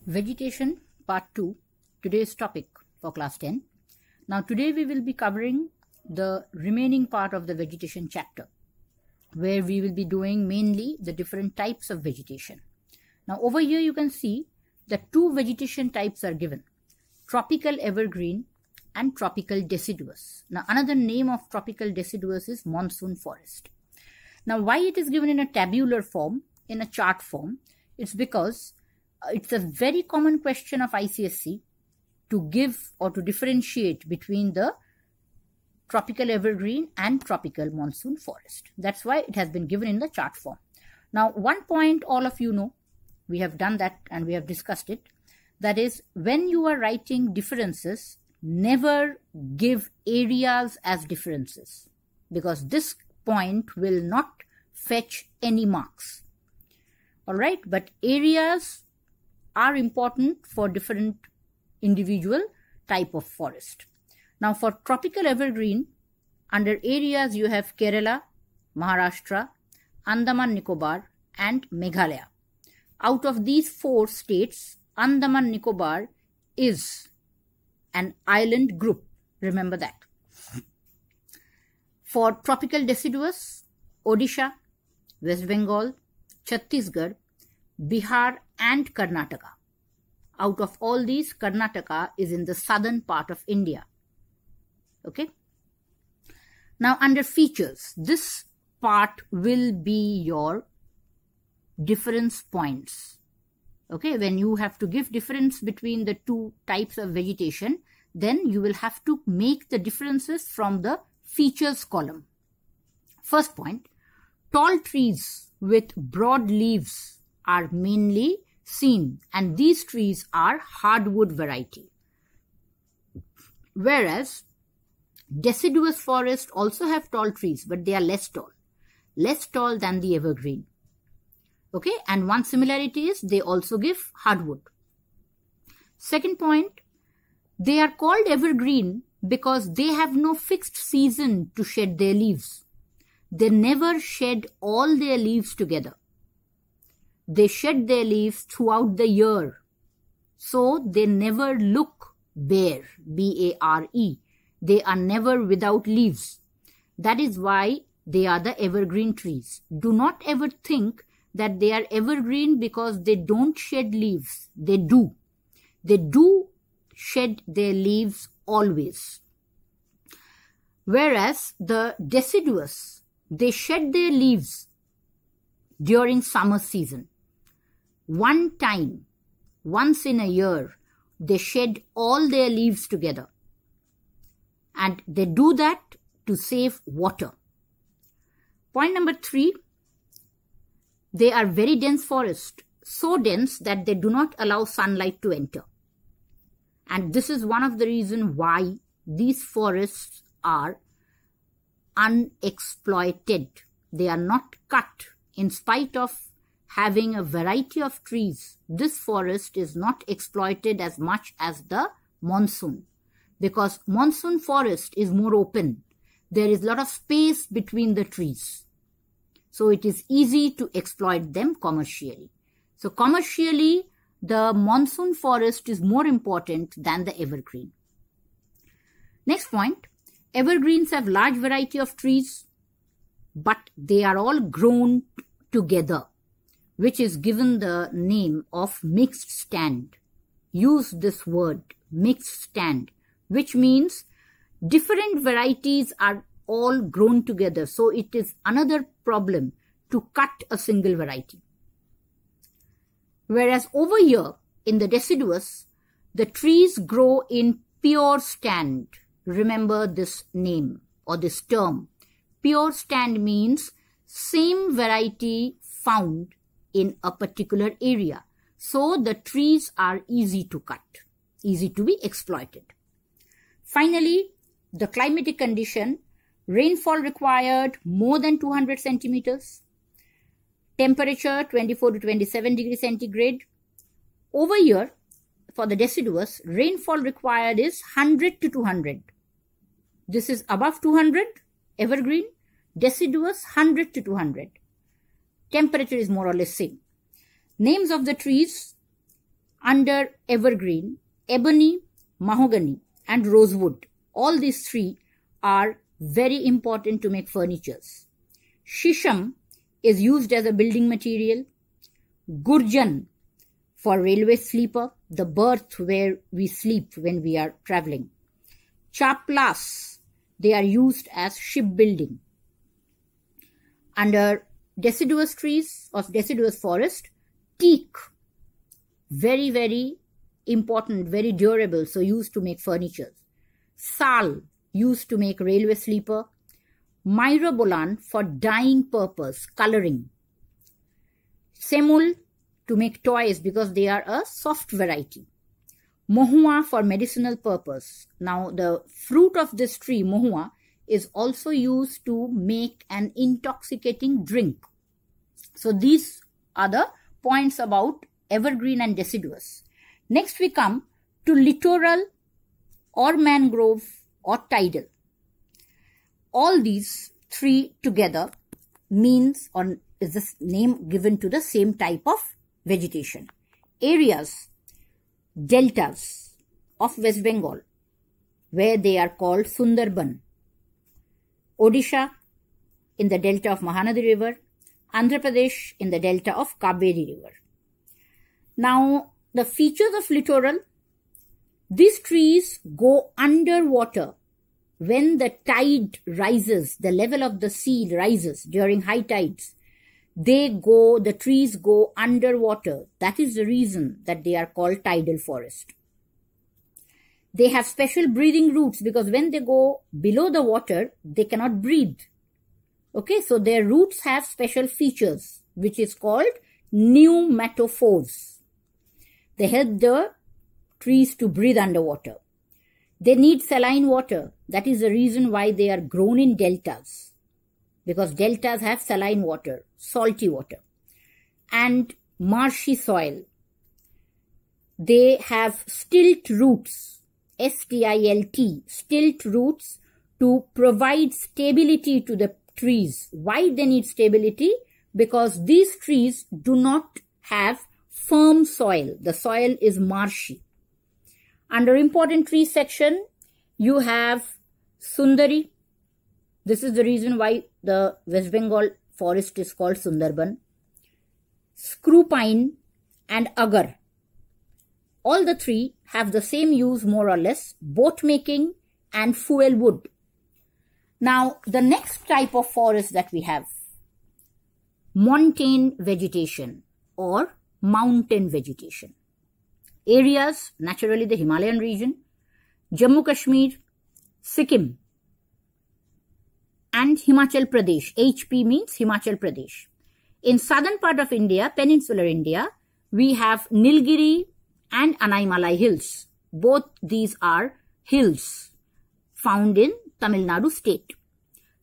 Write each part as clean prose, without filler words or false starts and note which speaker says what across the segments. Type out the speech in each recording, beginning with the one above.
Speaker 1: Vegetation Part 2, today's topic for class 10. Now today we will be covering the remaining part of the vegetation chapter, where we will be doing mainly the different types of vegetation. Now over here you can see that two vegetation types are given: tropical evergreen and tropical deciduous. Now another name of tropical deciduous is monsoon forest. Now why it is given in a tabular form, in a chart form? It's because it's a very common question of ICSE to give or to differentiate between the tropical evergreen and tropical monsoon forest. That's why it has been given in the chart form. Now, one point all of you know, we have done that and we have discussed it. That is, when you are writing differences, never give areas as differences, because this point will not fetch any marks. Alright, but areas are important for different individual type of forest. Now for tropical evergreen, under areas you have Kerala, Maharashtra, Andaman Nicobar and Meghalaya. Out of these four states, Andaman Nicobar is an island group. Remember that. For tropical deciduous, Odisha, West Bengal, Chhattisgarh, Bihar and Karnataka. Out of all these, Karnataka is in the southern part of India. Okay. Now under features, this part will be your difference points. Okay. When you have to give difference between the two types of vegetation, then you will have to make the differences from the features column. First point, tall trees with broad leaves are mainly seen, and these trees are hardwood variety. Whereas deciduous forests also have tall trees, but they are less tall than the evergreen. Okay, and one similarity is they also give hardwood. Second point, they are called evergreen because they have no fixed season to shed their leaves. They never shed all their leaves together. They shed their leaves throughout the year, so they never look bare, B-A-R-E. They are never without leaves. That is why they are the evergreen trees. Do not ever think that they are evergreen because they don't shed leaves. They do. They do shed their leaves always. Whereas the deciduous, they shed their leaves during summer season. One time, once in a year, they shed all their leaves together. And they do that to save water. Point number 3, they are very dense forest, so dense that they do not allow sunlight to enter. And this is one of the reasons why these forests are unexploited. They are not cut. In spite of having a variety of trees, this forest is not exploited as much as the monsoon, because monsoon forest is more open. There is a lot of space between the trees, so it is easy to exploit them commercially. So commercially, the monsoon forest is more important than the evergreen. Next point, evergreens have large variety of trees, but they are all grown together, which is given the name of mixed stand. Use this word, mixed stand, which means different varieties are all grown together. So it is another problem to cut a single variety. Whereas over here in the deciduous, the trees grow in pure stand. Remember this name or this term. Pure stand means same variety found in a particular area. So the trees are easy to cut, easy to be exploited. Finally, the climatic condition, rainfall required more than 200 centimeters, temperature 24 to 27 degrees centigrade. Over here, for the deciduous, rainfall required is 100 to 200. This is above 200, evergreen, deciduous 100 to 200. Temperature is more or less same. Names of the trees: Under evergreen, ebony, mahogany and rosewood. All these three are very important to make furnitures. Shisham is used as a building material. Gurjan for railway sleeper, the berth where we sleep when we are traveling. Chaplas, they are used as shipbuilding. Under deciduous trees or deciduous forest, teak, very, very important, very durable, so used to make furniture. Sal, used to make railway sleeper. Myrobalan for dyeing purpose, coloring. Semul to make toys because they are a soft variety. Mohua for medicinal purpose. Now the fruit of this tree, mohua, is also used to make an intoxicating drink. So these are the points about evergreen and deciduous. Next we come to littoral or mangrove or tidal. All these three together means or is the name given to the same type of vegetation. Areas, deltas of West Bengal, where they are called Sundarban. Odisha in the delta of Mahanadi River, Andhra Pradesh in the delta of Kaveri River. Now, the features of littoral, these trees go underwater when the tide rises, the level of the sea rises during high tides. The trees go underwater. That is the reason that they are called tidal forest. They have special breathing roots because when they go below the water, they cannot breathe. Okay, so their roots have special features, which is called pneumatophores. They help the trees to breathe underwater. They need saline water. That is the reason why they are grown in deltas, because deltas have saline water, salty water, and marshy soil. They have stilt roots, S-T-I-L-T, stilt roots to provide stability to the trees. Why they need stability? Because these trees do not have firm soil. The soil is marshy. Under important tree section, you have Sundari. This is the reason why the West Bengal forest is called Sundarban. Screw pine and agar. All the three have the same use more or less, boat making and fuel wood. Now, the next type of forest that we have, montane vegetation or mountain vegetation. Areas, naturally the Himalayan region, Jammu Kashmir, Sikkim, and Himachal Pradesh. HP means Himachal Pradesh. In southern part of India, peninsular India, we have Nilgiri and Anaimalai hills. Both these are hills found in Tamil Nadu state.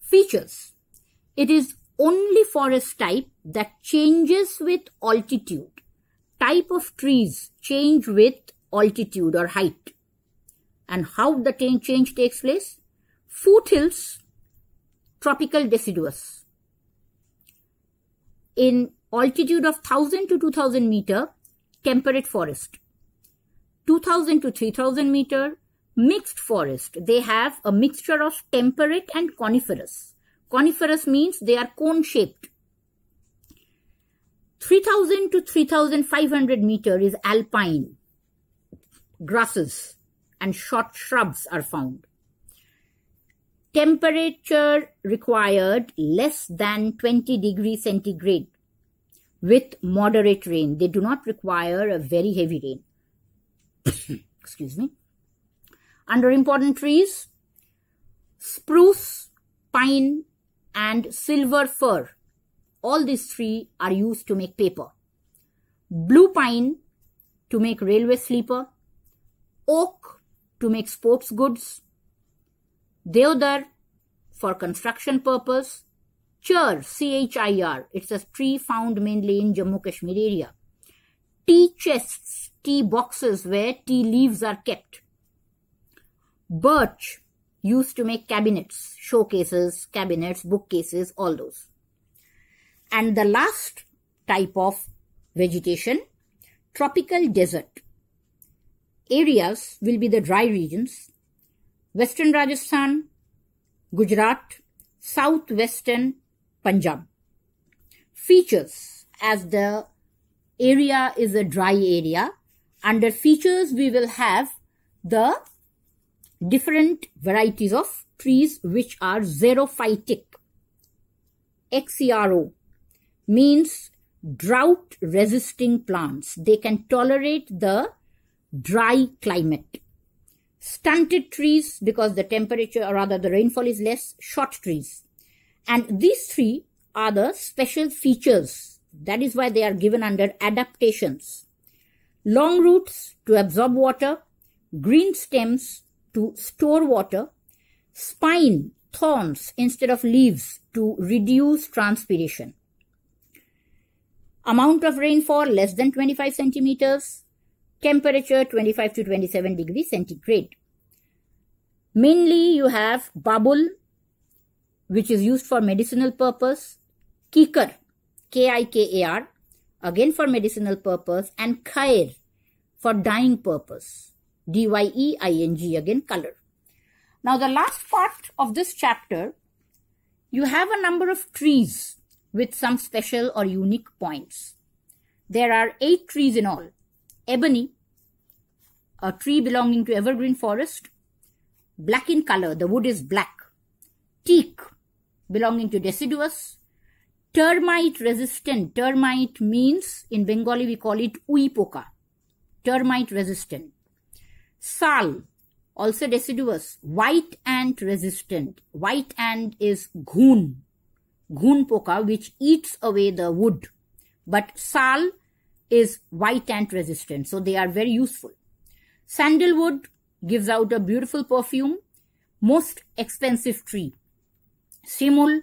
Speaker 1: Features. It is only forest type that changes with altitude. Type of trees change with altitude or height. And how the change takes place? Foothills, tropical deciduous. In altitude of 1000 to 2000 meter, temperate forest. 2000 to 3000 meter, mixed forest. They have a mixture of temperate and coniferous. Coniferous means they are cone-shaped. 3000 to 3500 meter is alpine. Grasses and short shrubs are found. Temperature required less than 20 degrees centigrade with moderate rain. They do not require a very heavy rain. Excuse me. Under important trees, spruce, pine and silver fir. All these three are used to make paper. Blue pine to make railway sleeper. Oak to make sports goods. Deodar for construction purpose. Chir, C-H-I-R. It's a tree found mainly in Jammu Kashmir area. Tea chests, tea boxes where tea leaves are kept. Birch used to make cabinets, showcases, cabinets, bookcases, all those. And the last type of vegetation, tropical desert. areas will be the dry regions: Western Rajasthan, Gujarat, Southwestern Punjab. Features: as the area is a dry area, under features we will have the different varieties of trees which are xerophytic. XERO means drought resisting plants. They can tolerate the dry climate. Stunted trees, because the temperature, or rather the rainfall is less. Short trees. And these three are the special features. That is why they are given under adaptations. Long roots to absorb water, green stems to store water, spine, thorns instead of leaves to reduce transpiration. Amount of rainfall less than 25 centimeters, temperature 25 to 27 degrees centigrade. Mainly you have babul, which is used for medicinal purpose, kikar, K-I-K-A-R, again for medicinal purpose, and khair for dyeing purpose, D-Y-E-I-N-G, again color. Now the last part of this chapter, you have a number of trees with some special or unique points. There are 8 trees in all. Ebony, a tree belonging to evergreen forest, black in color, the wood is black. Teak, belonging to deciduous. Termite resistant, termite means in Bengali we call it uipoka, termite resistant. Sal, also deciduous. White ant resistant. White ant is ghun poka, which eats away the wood. But sal is white ant resistant, so they are very useful. Sandalwood gives out a beautiful perfume. Most expensive tree. Simul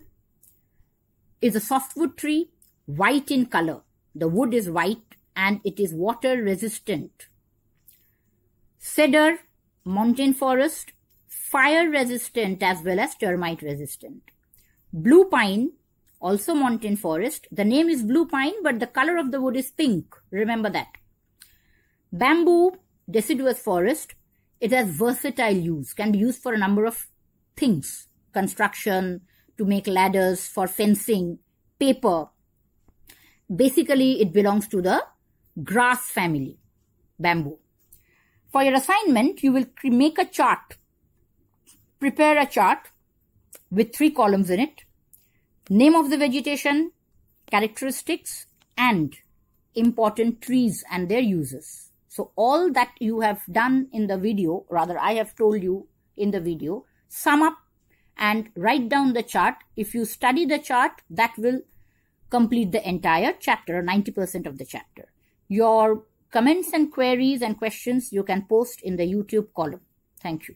Speaker 1: is a softwood tree, white in color. The wood is white and it is water resistant. Cedar, mountain forest, fire resistant as well as termite resistant. Blue pine, also mountain forest. The name is blue pine, but the color of the wood is pink. Remember that. Bamboo, deciduous forest. It has versatile use, can be used for a number of things. Construction, to make ladders, for fencing, paper. Basically, it belongs to the grass family, bamboo. For your assignment, you will make a chart. Prepare a chart with 3 columns in it. Name of the vegetation, characteristics, and important trees and their uses. So all that you have done in the video, rather I have told you in the video, sum up and write down the chart. If you study the chart, that will complete the entire chapter, 90% of the chapter. Your comments and queries and questions you can post in the YouTube column. Thank you.